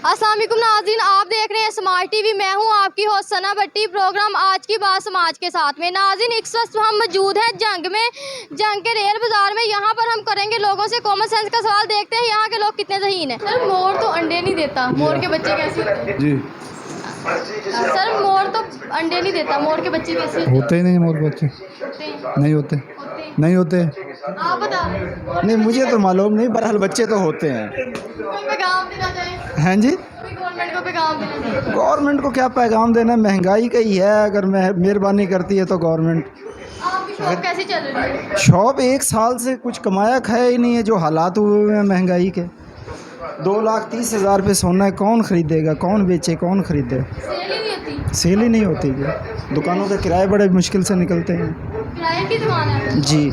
अस्सलाम वालेकुम नाज़रीन, आप देख रहे हैं स्मार्ट टीवी। मैं हूं आपकी होस्ट सना भट्टी। प्रोग्राम आज की बात समाज के साथ में। नाज़रीन, इस वक्त हम मौजूद हैं जंग के रेल बाज़ार में। यहां पर हम करेंगे लोगों से कॉमन सेंस का सवाल, देखते हैं यहां के लोग कितने ज़हीन हैं। सर, मोर तो अंडे नहीं देता, मोर के बच्चे कैसे होते हैं? जी सर, मोर तो अंडे नहीं देता, मोर के बच्चे कैसे होते ही नहीं? मोर बच्चे नहीं होते, नहीं होते। आप बता रहे नहीं, मुझे तो मालूम नहीं, बहरहाल बच्चे तो होते हैं। कोई पैगाम देना चाहे? हैं जी, कोई गवर्नमेंट को पैगाम देना चाहे? गवर्नमेंट को क्या पैगाम देना, महंगाई का ही है। अगर मेहरबानी करती है तो गवर्नमेंट। आपकी शॉप कैसी चल रही है? शॉप एक साल से कुछ कमाया खाया ही नहीं है। जो हालात हुए हैं महंगाई के, 2,30,000 पे सोना है, कौन ख़रीदेगा, कौन बेचे, कौन ख़रीदे? सेल ही नहीं होती। सेल ही नहीं होती जी। दुकानों के किराए बड़े मुश्किल से निकलते हैं। किराए की दुकान है जी।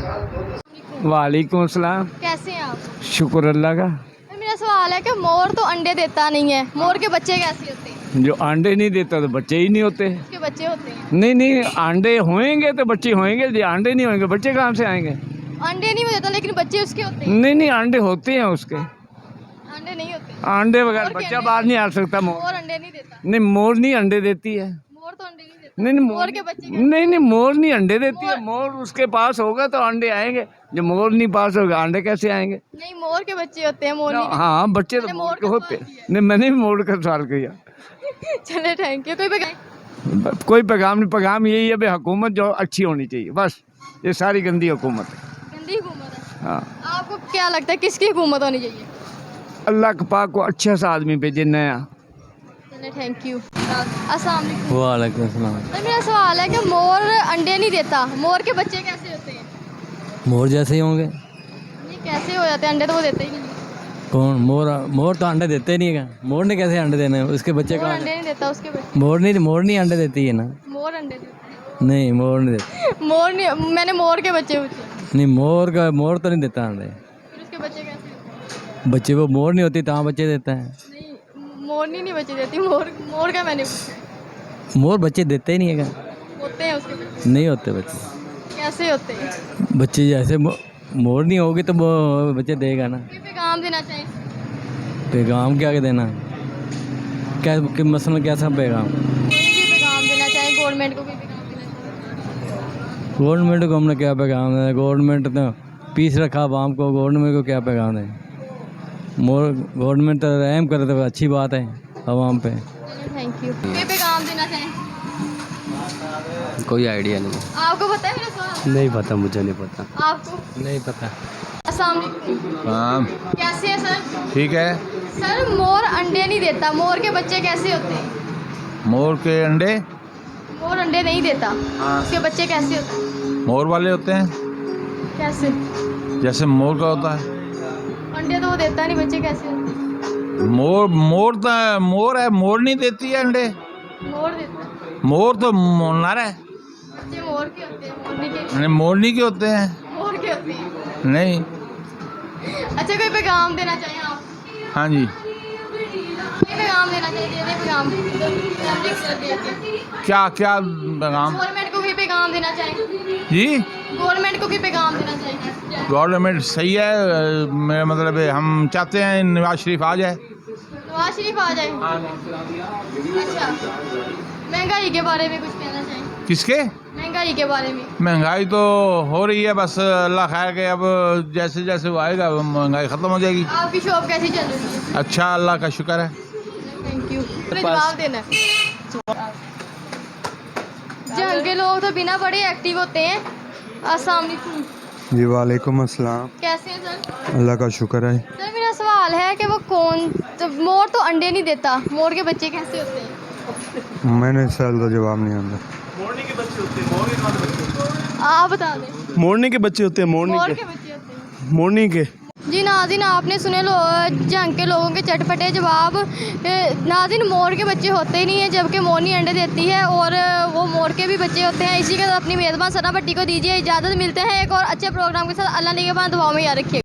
वालेकुम अस्सलाम। कैसे हैं आप? शुक्र अल्लाह का। तो मेरा सवाल है कि मोर तो अंडे देता नहीं है, मोर के बच्चे कैसे होते हैं? जो अंडे नहीं देता तो बच्चे ही नहीं होते। उसके बच्चे होते हैं। नहीं नहीं, अंडे होंगे तो बच्चे होंगे, जो अंडे नहीं होंगे बच्चे कहाँ से आएंगे? अंडे नहीं देता लेकिन बच्चे उसके होते हैं। नहीं नहीं, अंडे होते हैं उसके। अंडे नहीं होते। अंडे बगैर मोर के बच्चा अंडे- बाहर नहीं आ सकता। मोर मोर अंडे नहीं देता। नहीं, मोर नहीं अंडे देती है। मोर तो अंडे नहीं देता। नहीं नहीं, मोर के बच्चे नहीं नहीं, मोर नहीं अंडे देती है। मोर उसके पास होगा तो अंडे आएंगे, जो मोर नहीं पास होगा अंडे कैसे आएंगे? नहीं, मोर के बच्चे होते हैं, मोर नहीं देता। हाँ, बच्चे तो मैंने मोर मोर के का होते सवाल हैं। किया। नहीं, मैंने भी मोर का सवाल किया। चले, थैंक यू। कोई पैगाम? कोई पैगाम नहीं, पैगाम यही है भाई, हुकूमत जो अच्छी होनी चाहिए, बस। ये सारी गंदी हुकूमत है। गंदी हुकूमत है। हाँ, आपको क्या लगता है किसकी हुकूमत होनी चाहिए? अल्लाह के पाक को अच्छा सा आदमी भेजे नया। चले, थैंक यू। अस्सलाम वालेकुम। वालेकुम सलाम। तो मेरा सवाल है कि मोर अंडे नहीं देता, मोर के बच्चे कैसे होते हैं? मोर जैसे ही होंगे। नहीं, कैसे हो जाते हैं? अंडे तो वो देते ही नहीं है। कौन? मोर तो अंडे देते नहीं है। मोर ने कैसे अंडे देने हैं? उसके बच्चे मोर कहाँ अंडे नहीं देता, उसके बच्चे। मोर नहीं अंडे देती है ना। मोर अंडे देता नहीं, मोर नहीं देती। है। मोर नहीं, मैंने मोर के बच्चे पूछे। नहीं, मोर तो नहीं देता अंडे। फिर उसके बच्चे कैसे होते हैं? बच्चे वो मोर नहीं होती तो बच्चे देता है। नहीं, मोरनी नहीं बच्चे देती। मोर का मैंने पूछा। मोर बच्चे देते ही नहीं है क्या? होते हैं उसके बच्चे। नहीं होते बच्चे। कैसे होते हैं? बच्चे जैसे मोर नहीं होगी तो वो बच्चे देगा ना। कोई पैगाम देना चाहिए? पैगाम क्या देना? क्या मसला कैसा पैगाम? कोई भी पैगाम देना चाहिए, गवर्नमेंट को भी पैगाम देना चाहिए। गवर्नमेंट को हमने क्या पैगाम देना? गवर्नमेंट तो पीस रखा आवाम को, गवर्नमेंट को क्या पैगाम दें? गवर्नमेंट तो रहम करे तो अच्छी बात है आवाम पे। Thank you. कोई पैगाम देना चाहिए? कोई आइडिया नहीं। आपको पता है मेरा सवाल? नहीं पता, मुझे नहीं पता। आपको? नहीं पता। अस्सलाम वालेकुम। हाँ, कैसे है सर? ठीक है। सर, मोर अंडे नहीं देता, मोर के बच्चे कैसे होते हैं? मोर के अंडे मोर अंडे नहीं देता, हाँ। उसके बच्चे कैसे होते हैं? मोर वाले होते हैं, कैसे? जैसे मोर का होता है। अंडे तो वो देता नहीं, बच्चे कैसे होते हैं? मोर तो मोर है, मोर नहीं देती है अंडे। मोर देता है। मोर तो मोरनार है। बच्चे मोर के होते हैं, मोरनी के? नहीं, मोरनी के होते हैं। मोर के होते हैं। नहीं। अच्छा, कोई पैगाम देना चाहिए आप? हाँ जी। कोई पैगाम देना चाहिए, दे दे पैगाम। क्या क्या पैगाम? गवर्नमेंट को भी पैगाम देना चाहिए। जी, गवर्नमेंट को भी पैगाम देना चाहिए। गवर्नमेंट सही है। मेरा मतलब है हम चाहते हैं नवाज शरीफ आ जाए। नवाज शरीफ आ जाए। अच्छा, महंगाई के बारे में कुछ कहना चाहिए? किसके? महंगाई के बारे में। महंगाई तो हो रही है, बस अल्लाह खैर के। अब जैसे जैसे वो आएगा महंगाई ख़त्म हो जाएगी। आपकी शॉप कैसी चल रही है? अच्छा, अल्लाह का शुक्र है। Thank you. जवाब देना है। जंग के लोग तो बिना बड़े एक्टिव होते हैं। अस्सलाम वालेकुम। जी वालेकुम अस्सलाम। कैसे हैं सर? अल्लाह का शुक्र है। सर, मेरा सवाल है कि वो मोर तो अंडे नहीं देता, मोर के बच्चे कैसे होते हैं? मैंने इस साल का जवाब नहीं आता। आप बता दें। मोरनी के बच्चे होते हैं, मोर के बच्चे होते हैं। मोरनी के। जी नाज़रीन, आपने सुने जंग के लोगों के चटपटे जवाब। नाज़रीन, मोर के बच्चे होते ही नहीं है, जबकि मोरनी अंडे देती है और वो मोर के भी बच्चे होते हैं। इसी के साथ अपनी मेज़बान सना भट्टी को दीजिए इजाज़त। मिलते हैं एक और अच्छे प्रोग्राम के साथ। अल्लाह ने के बाद दुआओं में याद रखिए।